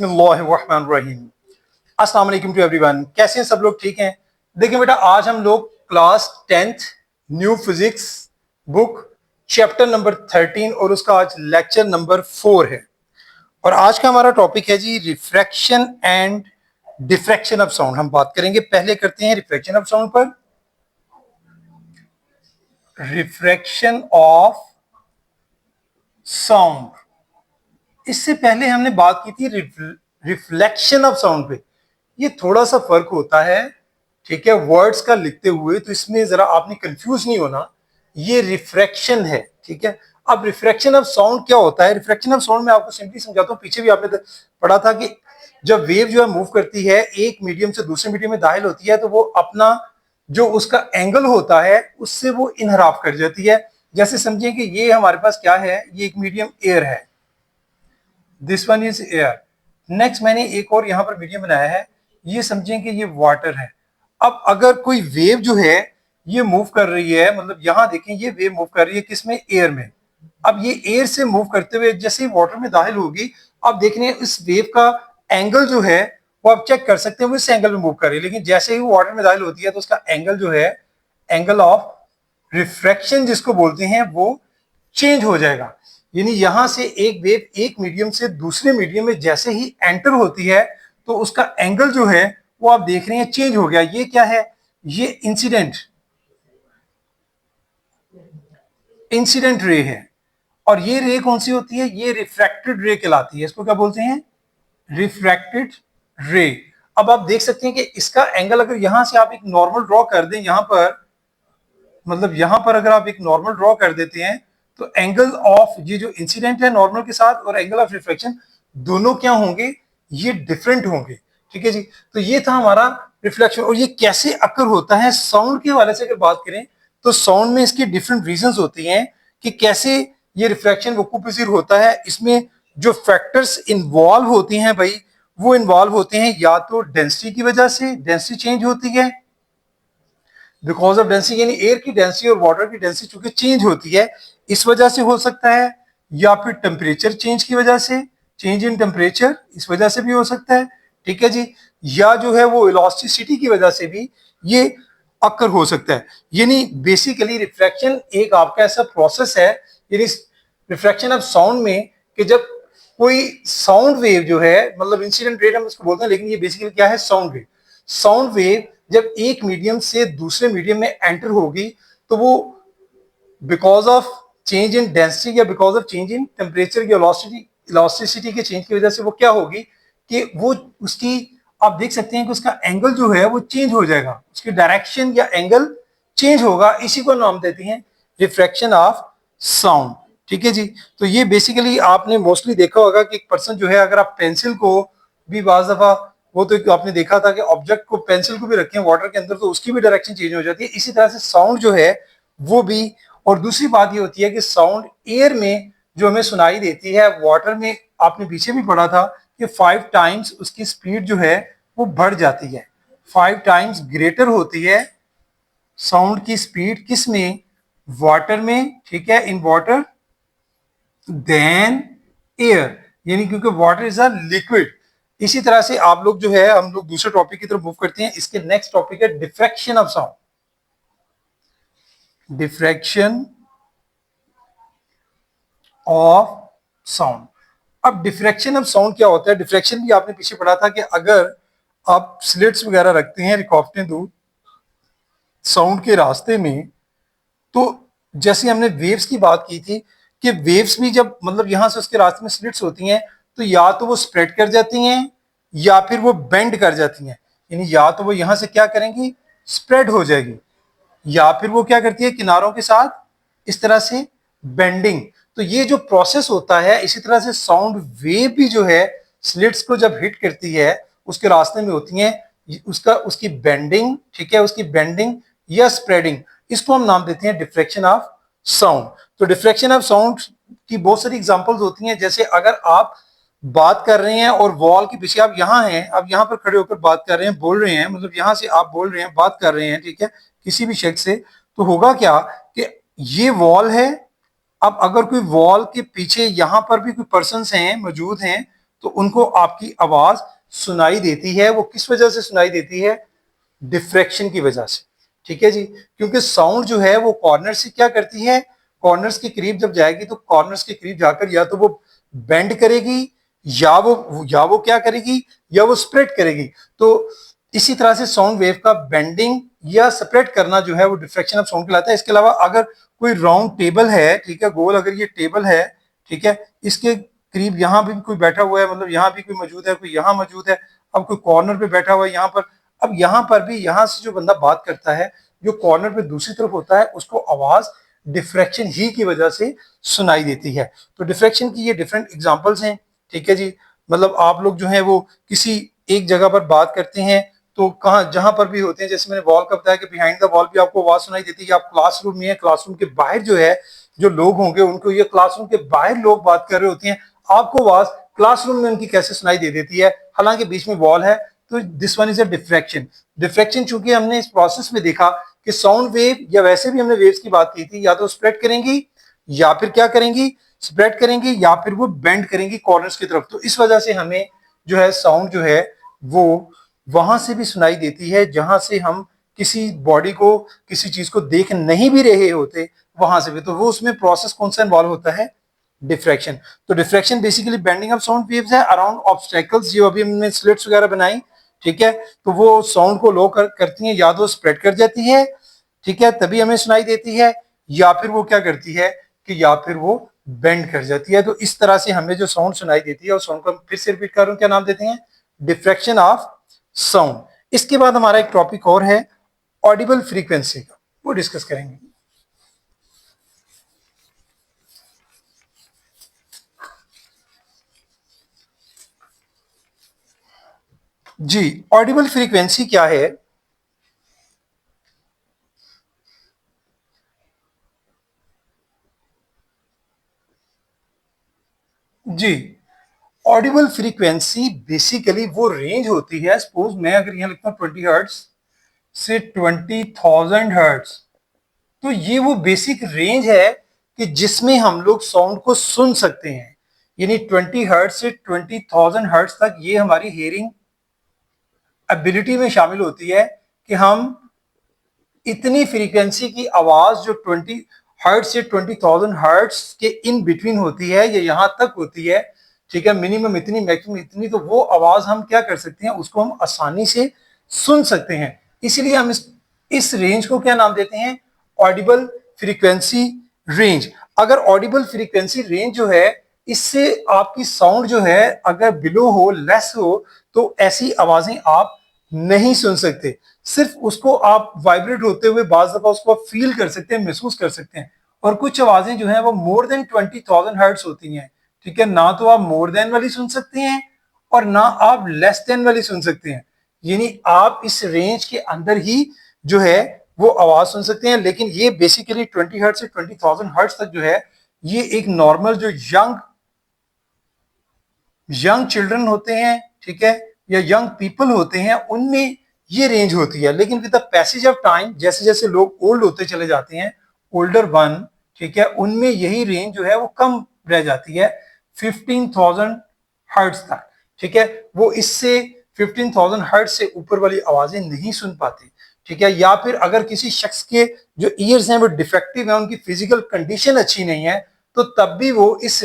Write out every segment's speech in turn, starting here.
बिस्मिल्लाहिर्रहमानिर्रहीम। अस्सलाम वालेकुम टू एवरीवन। कैसे हैं सब लोग? ठीक हैं। देखिए बेटा, आज हम लोग class 10th new physics book chapter number 13 और उसका आज लेक्चर नंबर 4 है। और आज का हमारा टॉपिक है जी refraction and diffraction of sound. हम बात करेंगे, पहले करते हैं रिफ्रैक्शन ऑफ साउंड पर। रिफ्रैक्शन ऑफ साउंड, इससे पहले हमने बात की थी रिफ्लेक्शन ऑफ साउंड पे। ये थोड़ा सा फर्क होता है, ठीक है, वर्ड्स का लिखते हुए, तो इसमें जरा आपने कंफ्यूज नहीं होना। ये रिफ्रैक्शन है, ठीक है। अब रिफ्रैक्शन ऑफ साउंड क्या होता है? रिफ्रैक्शन ऑफ साउंड में आपको सिंपली समझाता हूँ। पीछे भी आपने पढ़ा था कि जब वेव जो है मूव करती है, एक मीडियम से दूसरे मीडियम में दाखिल होती है, तो वो अपना जो उसका एंगल होता है उससे वो इनहराफ कर जाती है। जैसे समझिए कि ये हमारे पास क्या है, ये एक मीडियम एयर है, this one is air. Next मैंने एक और यहां पर मीडियम बनाया है, ये समझें कि ये वाटर है। अब अगर कोई वेव जो है ये मूव कर रही है, मतलब यहां देखें ये वेव मूव कर रही है किसमें? एयर में। अब ये एयर से मूव करते हुए जैसे ही वाटर में दाखिल होगी, अब देख रहे हैं इस वेव का एंगल जो है वो आप चेक कर सकते हैं, वो इस एंगल में मूव कर रही है। लेकिन जैसे ही वो वाटर में दाखिल होती है तो उसका एंगल जो है, एंगल ऑफ रिफ्रैक्शन जिसको बोलते हैं, वो चेंज हो जाएगा। यानी यहां से एक वेव एक मीडियम से दूसरे मीडियम में जैसे ही एंटर होती है तो उसका एंगल जो है वो आप देख रहे हैं चेंज हो गया। ये क्या है? ये इंसिडेंट रे है। और ये रे कौन सी होती है? ये रिफ्रैक्टेड रे कहलाती है। इसको क्या बोलते हैं? रिफ्रैक्टेड रे। अब आप देख सकते हैं कि इसका एंगल अगर यहां से आप एक नॉर्मल ड्रॉ कर दें, यहां पर मतलब यहां पर अगर आप एक नॉर्मल ड्रॉ कर देते हैं तो एंगल ऑफ ये जो इंसिडेंट है नॉर्मल के साथ और एंगल ऑफ रिफ्लेक्शन दोनों क्या होंगे? ये डिफरेंट होंगे, ठीक है जी। तो ये था हमारा रिफ्लेक्शन। और ये कैसे अकर होता है? साउंड के हवाले से अगर बात करें तो साउंड में इसकी डिफरेंट रीजंस होती हैं कि कैसे ये रिफ्लेक्शन वकूफ होता है। इसमें जो फैक्टर्स इन्वॉल्व होती हैं भाई, वो इन्वॉल्व होते हैं या तो डेंसिटी की वजह से, डेंसिटी चेंज होती है बिकॉज ऑफ डेंसिटी, यानी एयर की डेंसिटी और वाटर की डेंसिटी चूंकि चेंज होती है इस वजह से हो सकता है, या फिर टेम्परेचर चेंज की वजह से, चेंज इन टेम्परेचर इस वजह से भी हो सकता है, ठीक है जी। या जो है वो इलास्टिसिटी की वजह से भी ये अक्कर हो सकता है। यानी बेसिकली रिफ्रैक्शन एक आपका ऐसा प्रोसेस है, यानी रिफ्रैक्शन ऑफ साउंड में, कि जब कोई साउंड वेव जो है, मतलब इंसिडेंट रेट हम इसको बोलते हैं, लेकिन ये बेसिकली क्या है? Sound wave. साउंड वेव जब एक मीडियम से दूसरे मीडियम में एंटर होगी तो वो because of change in density या because of change in temperature की इलास्टिसिटी के चेंज की वजह से वो क्या होगी कि वो उसकी, आप देख सकते हैं कि उसका एंगल जो है वो चेंज हो जाएगा, उसकी डायरेक्शन या एंगल चेंज होगा। इसी को नाम देते हैं रिफ्रैक्शन ऑफ साउंड, ठीक है जी। तो ये बेसिकली आपने मोस्टली देखा होगा कि एक पर्सन जो है, अगर आप पेंसिल को भी बाज दफा, वो तो आपने देखा था कि ऑब्जेक्ट को, पेंसिल को भी रखें वाटर के अंदर तो उसकी भी डायरेक्शन चेंज हो जाती है। इसी तरह से साउंड जो है वो भी। और दूसरी बात ये होती है कि साउंड एयर में जो हमें सुनाई देती है, वाटर में आपने पीछे भी पढ़ा था कि 5 टाइम्स उसकी स्पीड जो है वो बढ़ जाती है, 5 टाइम्स ग्रेटर होती है साउंड की स्पीड किस में? वाटर में, ठीक है, इन वाटर देन एयर, यानी क्योंकि वाटर इज अ लिक्विड। इसी तरह से आप लोग जो है, हम लोग दूसरे टॉपिक की तरफ मूव करते हैं। इसके नेक्स्ट टॉपिक है diffraction of sound. Diffraction of sound. अब डिफ्रैक्शन ऑफ साउंड क्या होता है? डिफ्रैक्शन भी आपने पीछे पढ़ा था कि अगर आप स्लिट्स वगैरह रखते हैं, रुकावटें दूर साउंड के रास्ते में, तो जैसे हमने वेव्स की बात की थी कि वेव्स भी जब, मतलब यहां से उसके रास्ते में स्लिट्स होती हैं तो या तो वो स्प्रेड कर जाती हैं या फिर वो बेंड कर जाती हैं। यानी या तो वो यहां से क्या करेंगी? स्प्रेड हो जाएगी, या फिर वो क्या करती है? किनारों के साथ इस तरह से बेंडिंग। तो ये जो प्रोसेस होता है, इसी तरह से साउंड वेव भी जो है स्लिट्स को जब हिट करती है उसके रास्ते में होती है, उसकी बेंडिंग, ठीक है, उसकी बेंडिंग या स्प्रेडिंग, इसको हम नाम देते हैं डिफ्रैक्शन ऑफ साउंड। तो डिफ्रैक्शन ऑफ साउंड की बहुत सारी एग्जांपल्स होती हैं। जैसे अगर आप बात कर रहे हैं और वॉल के पीछे आप यहाँ हैं, आप यहाँ पर खड़े होकर बात कर रहे हैं, बोल रहे हैं, मतलब यहाँ से आप बोल रहे हैं, बात कर रहे हैं, ठीक है, किसी भी शख्स से, तो होगा क्या कि ये वॉल है। अब अगर कोई वॉल के पीछे यहाँ पर भी कोई पर्सन हैं, मौजूद हैं, तो उनको आपकी आवाज सुनाई देती है। वो किस वजह से सुनाई देती है? डिफ्रैक्शन की वजह से। ठीक है जी, क्योंकि साउंड जो है वो कॉर्नर से क्या करती है, कॉर्नर्स के करीब जब जाएगी तो कॉर्नर्स के करीब जाकर या तो वो बेंड करेगी या वो क्या करेगी, या वो स्प्रेड करेगी। तो इसी तरह से साउंड वेव का बेंडिंग या स्प्रेड करना जो है वो डिफ्रैक्शन ऑफ साउंड कहलाता है। इसके अलावा अगर कोई राउंड टेबल है, ठीक है, गोल अगर ये टेबल है, ठीक है, इसके करीब यहां भी कोई बैठा हुआ है, मतलब यहां भी कोई मौजूद है, कोई यहां मौजूद है, अब कोई कॉर्नर पे बैठा हुआ है यहां पर, अब यहां पर भी यहां से जो बंदा बात करता है जो कॉर्नर पे दूसरी तरफ होता है उसको आवाज डिफ्रैक्शन ही की वजह से सुनाई देती है। तो डिफ्रैक्शन की ये डिफरेंट एग्जांपल्स हैं। ठीक है जी, मतलब आप लोग जो है वो किसी एक जगह पर बात करते हैं तो कहाँ जहां पर भी होते हैं, जैसे मैंने वॉल का बताया कि बिहाइंड द वॉल भी आपको आवाज सुनाई देती है। आप क्लासरूम में है, क्लासरूम के बाहर जो है जो लोग होंगे उनको ये क्लासरूम के बाहर लोग बात कर रहे होते हैं, आपको आवाज क्लासरूम में उनकी कैसे सुनाई दे देती है, हालांकि बीच में वॉल है। तो this one is a diffraction. Diffraction चूंकि हमने इस प्रोसेस में देखा कि साउंड वेव, या वैसे भी हमने वेव्स की बात की थी, या तो स्प्रेड करेंगी या फिर क्या करेंगी, स्प्रेड करेंगी, या फिर वो बेंड करेंगी कॉर्नर्स की तरफ। तो इस वजह से हमें जो है साउंड जो है वो वहां से भी सुनाई देती है जहां से हम किसी बॉडी को, किसी चीज को देख नहीं भी रहे होते, वहां से भी। तो वो उसमें प्रोसेस कौन सा इन्वॉल्व होता है? डिफ्रैक्शन। तो diffraction basically bending of sound waves है अराउंड ऑब्स्टेकल्स, जो अभी हमने स्लिट्स वगैरह बनाई, ठीक है, तो वो साउंड को लो करती है, या तो स्प्रेड कर जाती है, ठीक है, तभी हमें सुनाई देती है, या फिर वो क्या करती है कि या फिर वो बेंड कर जाती है। तो इस तरह से हमें जो साउंड सुनाई देती है, उस साउंड को फिर से रिपीट कर रहा हूं, क्या नाम देते हैं? Diffraction of sound. इसके बाद हमारा एक टॉपिक और है ऑडिबल फ्रीक्वेंसी का, वो डिस्कस करेंगे। जी, ऑडिबल फ्रीक्वेंसी क्या है? जी, ऑडिबल फ्रीक्वेंसी बेसिकली वो रेंज होती है, सपोज मैं अगर यहां लिखता हूं 20 हर्ट्ज से 20,000 हर्ट्ज, तो ये वो बेसिक रेंज है कि जिसमें हम लोग साउंड को सुन सकते हैं। यानी 20 हर्ट्ज से 20,000 हर्ट्ज तक ये हमारी हियरिंग एबिलिटी में शामिल होती है कि हम इतनी फ्रीक्वेंसी की आवाज जो 20 हर्ट्ज से 20,000 हर्ट्ज के इन बिटवीन होती है, ये यहां तक होती है, ठीक है, मिनिमम इतनी, मैक्सिमम इतनी, तो वो आवाज हम क्या कर सकते हैं, उसको हम आसानी से सुन सकते हैं। इसलिए हम इस रेंज को क्या नाम देते हैं? Audible frequency range. अगर ऑडिबल फ्रीक्वेंसी रेंज जो है, इससे आपकी साउंड जो है अगर बिलो हो, लेस हो, तो ऐसी आवाजें आप नहीं सुन सकते। सिर्फ उसको आप वाइब्रेट होते हुए बाज दफा उसको आप फील कर सकते हैं, महसूस कर सकते हैं। और कुछ आवाजें जो है वो मोर देन 20,000 हर्ट्ज होती हैं, ठीक है, ना तो आप मोर देन वाली सुन सकते हैं और ना आप लेस देन वाली सुन सकते हैं। यानी आप इस रेंज के अंदर ही जो है वो आवाज सुन सकते हैं। लेकिन ये बेसिकली 20 हर्ट्ज से 20,000 हर्ट्ज तक जो है, ये एक नॉर्मल जो यंग चिल्ड्रन होते हैं, ठीक है, या यंग पीपल होते हैं, उनमें ये रेंज होती है। लेकिन with the passage of time, जैसे जैसे लोग ओल्ड होते चले जाते हैं, ओल्डर वन, ठीक है, उनमें यही रेंज जो है वो कम रह जाती है 15,000 हर्ट्ज तक, ठीक है। वो इससे 15,000 हर्ट्ज से ऊपर वाली आवाजें नहीं सुन पाते, ठीक है। या फिर अगर किसी शख्स के जो ईयर्स हैं वो डिफेक्टिव है, उनकी फिजिकल कंडीशन अच्छी नहीं है, तो तब भी वो इस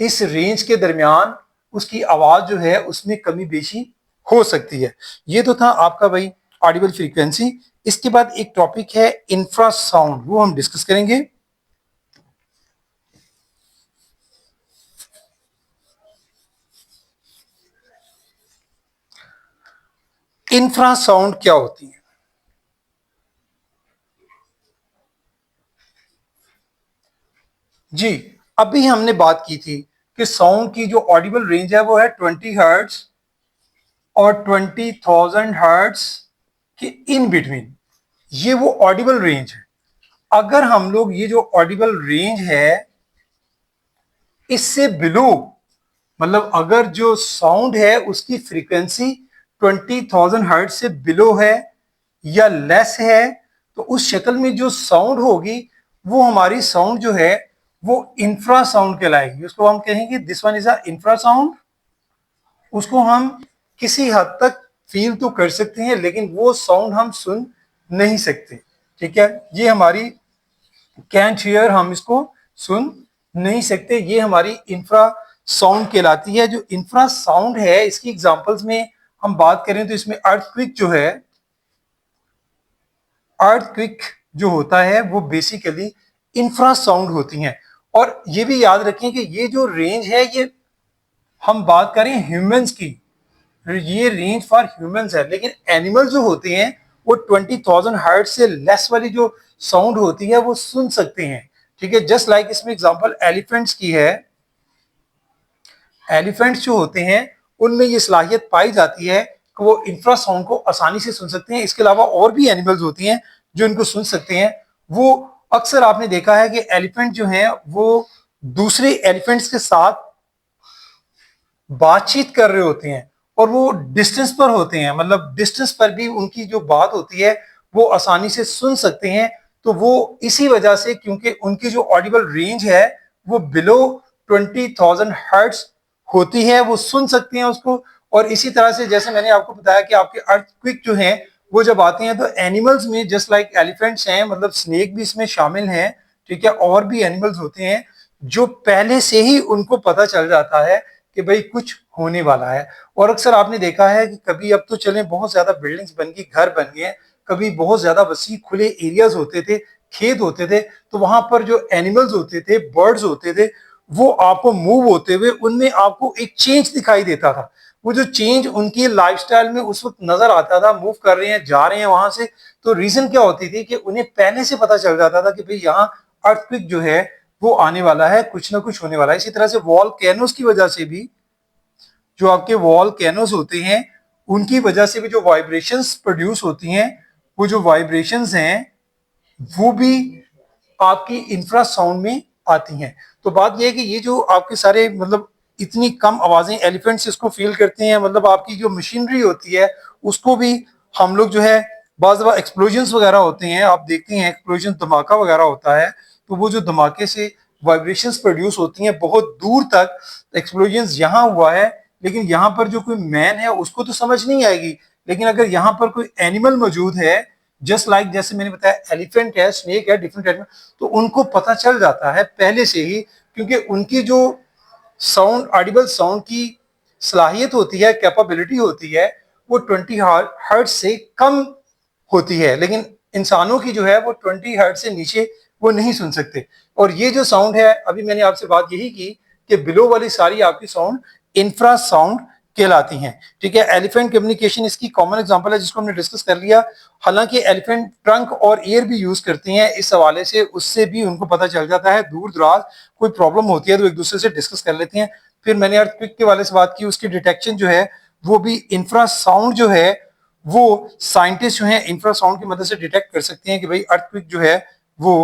रेंज के दरमियान उसकी आवाज जो है उसमें कमी बेशी हो सकती है। ये तो था आपका भाई ऑडिबल फ्रीक्वेंसी। इसके बाद एक टॉपिक है इंफ्रासाउंड, वो हम डिस्कस करेंगे। इंफ्रासाउंड क्या होती है? जी, अभी हमने बात की थी कि साउंड की जो ऑडिबल रेंज है वो है 20 हर्ट्ज और 20,000 हर्ट्ज के इन बिटवीन, ये वो ऑडिबल रेंज है। अगर हम लोग ये जो ऑडिबल रेंज है इससे बिलो, मतलब अगर जो साउंड है उसकी फ्रीक्वेंसी 20,000 हर्ट्ज से बिलो है या लेस है, तो उस शक्ल में जो साउंड होगी वो हमारी साउंड जो है वो इंफ्रासाउंड कहलाएगी। उसको हम कहेंगे this one is a infrasound. उसको हम किसी हद तक फील तो कर सकते हैं, लेकिन वो साउंड हम सुन नहीं सकते। ठीक है, ये हमारी कैंट हियर, हम इसको सुन नहीं सकते। ये हमारी इंफ्रा साउंड कहलाती है। जो इंफ्रा साउंड है, इसकी एग्जांपल्स में हम बात करें तो इसमें अर्थक्वेक जो है, अर्थक्वेक जो होता है वो बेसिकली इंफ्रा साउंड होती हैं। और ये भी याद रखें कि ये जो रेंज है, ये हम बात करें ह्यूमंस की, ये रेंज फॉर ह्यूमंस है। लेकिन एनिमल जो होते हैं वो 20,000 हर्ट्ज से लेस वाली जो साउंड होती है वो सुन सकते हैं। ठीक है, जस्ट लाइक इसमें एग्जांपल एलिफेंट्स की है। एलिफेंट्स जो होते हैं उनमें ये सलाहियत पाई जाती है कि वो इंफ्रासाउंड को आसानी से सुन सकते हैं। इसके अलावा और भी एनिमल्स होती हैं जो इनको सुन सकते हैं। वो अक्सर आपने देखा है कि एलिफेंट जो हैं वो दूसरे एलिफेंट्स के साथ बातचीत कर रहे होते हैं और वो डिस्टेंस पर होते हैं, मतलब डिस्टेंस पर भी उनकी जो बात होती है वो आसानी से सुन सकते हैं। तो वो इसी वजह से, क्योंकि उनकी जो ऑडिबल रेंज है वो बिलो 20,000 हर्ट्ज होती है, वो सुन सकते हैं उसको। और इसी तरह से जैसे मैंने आपको बताया कि आपके अर्थक्वेक जो हैं वो जब आते हैं तो एनिमल्स में जस्ट लाइक एलिफेंट्स हैं, मतलब स्नेक भी इसमें शामिल हैं। ठीक है, और भी एनिमल्स होते हैं जो पहले से ही उनको पता चल जाता है कि भाई कुछ होने वाला है। और अक्सर आपने देखा है कि कभी, अब तो चले बहुत ज्यादा बिल्डिंग्स बन गई, घर बन गए, कभी बहुत ज्यादा वसी खुले एरियाज होते थे, खेत होते थे, तो वहां पर जो एनिमल्स होते थे, बर्ड्स होते थे, वो आपको मूव होते हुए उनमें आपको एक चेंज दिखाई देता था। वो जो चेंज उनकी लाइफस्टाइल में उस वक्त नजर आता था, मूव कर रहे हैं, जा रहे हैं वहां से, तो रीजन क्या होती थी कि उन्हें पहले से पता चल जाता था कि भाई यहाँ अर्थक्वेक जो है वो आने वाला है, कुछ ना कुछ होने वाला है। इसी तरह से वॉल्केनोस की वजह से भी, जो आपके वॉल्केनोस होते हैं उनकी वजह से भी जो वाइब्रेशंस प्रोड्यूस होती हैं, वो जो वाइब्रेशंस हैं वो भी आपकी इंफ्रासाउंड में आती हैं। तो बात यह है कि ये जो आपके सारे, मतलब इतनी कम आवाजें एलिफेंट्स इसको फील करते हैं, मतलब आपकी जो मशीनरी होती है उसको भी हम लोग जो है, बाज़ दफा एक्सप्लोजन वगैरह होते हैं, आप देखते हैं एक्सप्लोजन, धमाका वगैरह होता है, तो वो जो धमाके से वाइब्रेशंस प्रोड्यूस होती हैं बहुत दूर तक, एक्सप्लोजन यहाँ हुआ है लेकिन यहाँ पर जो कोई मैन है उसको तो समझ नहीं आएगी, लेकिन अगर यहाँ पर कोई एनिमल मौजूद है, जस्ट लाइक जैसे मैंने बताया एलिफेंट है, स्नेक है, डिफरेंट एनिमल, तो उनको पता चल जाता है पहले से ही, क्योंकि उनकी जो साउंड, ऑडिबल साउंड की सलाहियत होती है, कैपेबिलिटी होती है, वो 20 हर्ट्ज से कम होती है। लेकिन इंसानों की जो है वो 20 हर्ट्ज से नीचे वो नहीं सुन सकते। और ये जो साउंड है, अभी मैंने आपसे बात यही की कि बिलो वाली सारी आपकी साउंड इंफ्रा साउंड कहलाती हैं। ठीक है, एलिफेंट कम्युनिकेशन इसकी कॉमन एग्जांपल है जिसको हमने डिस्कस कर लिया। हालांकि एलिफेंट ट्रंक और एयर भी यूज करते हैं, इस हवाले से उससे भी उनको पता चल जाता है, दूर दराज कोई प्रॉब्लम होती है तो एक दूसरे से डिस्कस कर लेते हैं। फिर मैंने अर्थक्वेक के वाले से बात की, उसकी डिटेक्शन जो है वो भी इंफ्रा साउंड जो है वो साइंटिस्ट जो है इंफ्रासाउंड की मदद से डिटेक्ट कर सकते हैं कि भाई अर्थक्वेक जो है वो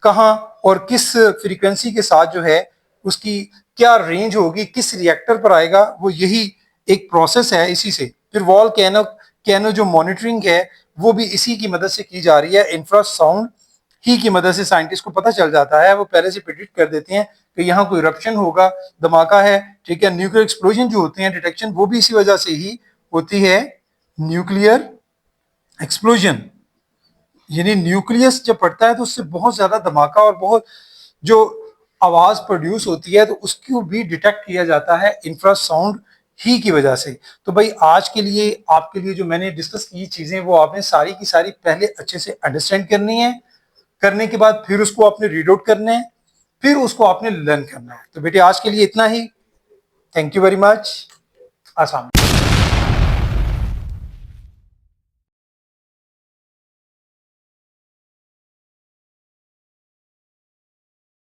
कहाँ और किस फ्रीक्वेंसी के साथ जो है उसकी क्या रेंज होगी, किस रिएक्टर पर आएगा, वो यही एक प्रोसेस है इसी से। फिर वॉल कैनो जो मॉनिटरिंग है वो भी इसी की मदद से की जा रही है, इंफ्रासाउंड ही की मदद से साइंटिस्ट को पता चल जाता है, वो पहले से प्रिडिक्ट कर देते हैं कि यहाँ कोई रप्शन होगा, धमाका है। ठीक है, न्यूक्लियर एक्सप्लोजन जो होते हैं डिटेक्शन, वो भी इसी वजह से ही होती है, न्यूक्लियर एक्सप्लोजन, यानी न्यूक्लियस जब पड़ता है तो उससे बहुत ज्यादा धमाका और बहुत जो आवाज प्रोड्यूस होती है तो उसको भी डिटेक्ट किया जाता है इंफ्रासाउंड ही की वजह से। तो भाई आज के लिए आपके लिए जो मैंने डिस्कस की चीजें वो आपने सारी की सारी पहले अच्छे से अंडरस्टैंड करनी है, करने के बाद फिर उसको आपने रीड आउट करना है, फिर उसको आपने लर्न करना है। तो बेटे आज के लिए इतना ही। Thank you very much. आसान।